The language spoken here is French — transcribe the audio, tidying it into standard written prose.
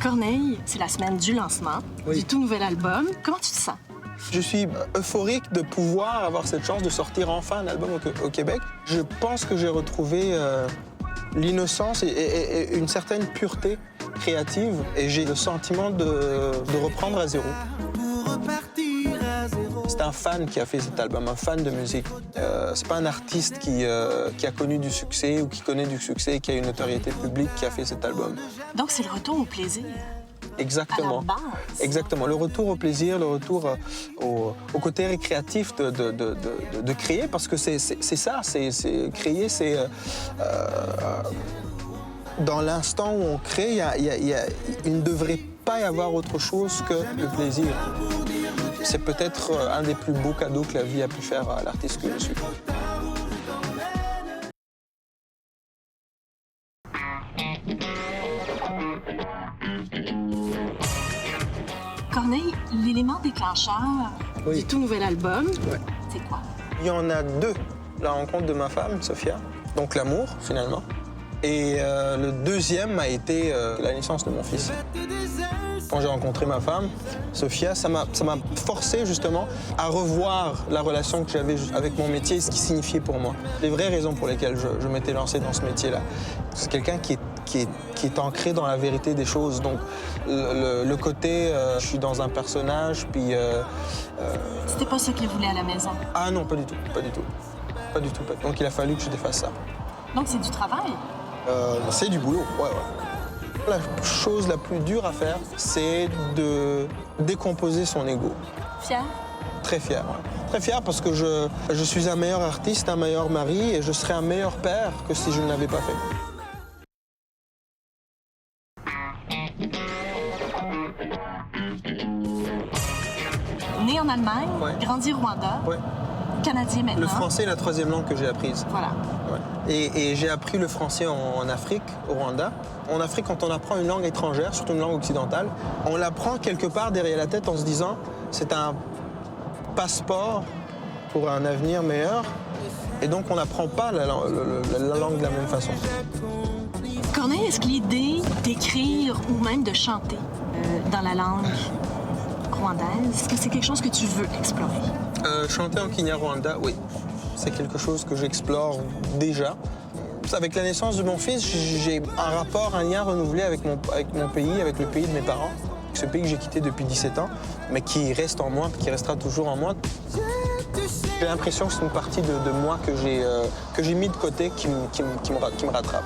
Corneille, c'est la semaine du lancement du tout nouvel album. Comment tu te sens? Je suis euphorique de pouvoir avoir cette chance de sortir enfin un album au Québec. Je pense que j'ai retrouvé l'innocence et une certaine pureté créative et j'ai le sentiment de reprendre à zéro. C'est un fan qui a fait cet album, un fan de musique. C'est pas un artiste qui a connu du succès ou qui connaît du succès et qui a une notoriété publique qui a fait cet album. Donc, c'est le retour au plaisir. Exactement. À la base. Exactement. Le retour au plaisir, le retour au côté récréatif de créer, parce que c'est ça, créer, c'est... dans l'instant où on crée, il ne devrait pas y avoir autre chose que le plaisir. C'est peut-être un des plus beaux cadeaux que la vie a pu faire à l'artiste que je suis. Corneille, l'élément déclencheur du tout nouvel album, c'est quoi? Il y en a deux. La rencontre de ma femme, Sophia, donc l'amour, finalement. Et le deuxième a été la naissance de mon fils. Quand j'ai rencontré ma femme, Sophia, ça m'a forcé justement à revoir la relation que j'avais avec mon métier et ce qui signifiait pour moi. Les vraies raisons pour lesquelles je m'étais lancé dans ce métier-là. C'est quelqu'un qui est ancré dans la vérité des choses. Donc le côté, je suis dans un personnage, puis... C'était pas ce qu'il voulait à la maison. Ah non, pas du tout, pas du tout. Pas du tout. Donc il a fallu que je défasse ça. Donc c'est du travail? C'est du boulot, ouais. La chose la plus dure à faire, c'est de décomposer son ego. Fier? Très fier, ouais. Très fier parce que je suis un meilleur artiste, un meilleur mari et je serais un meilleur père que si je ne l'avais pas fait. Né en Allemagne, grandi au Rwanda, Canadien maintenant. Le français est la troisième langue que j'ai apprise. Voilà. Ouais. Et j'ai appris le français en Afrique, au Rwanda. En Afrique, quand on apprend une langue étrangère, surtout une langue occidentale, on l'apprend quelque part derrière la tête en se disant c'est un passeport pour un avenir meilleur. Et donc, on n'apprend pas la langue de la même façon. Corneille, est-ce que l'idée d'écrire ou même de chanter dans la langue rwandaise, est-ce que c'est quelque chose que tu veux explorer? Chanter en Kinyarwanda, oui. C'est quelque chose que j'explore déjà. Avec la naissance de mon fils, j'ai un rapport, un lien renouvelé avec mon pays, avec le pays de mes parents. Ce pays que j'ai quitté depuis 17 ans, mais qui reste en moi, qui restera toujours en moi. J'ai l'impression que c'est une partie de moi que j'ai mis de côté, qui me rattrape.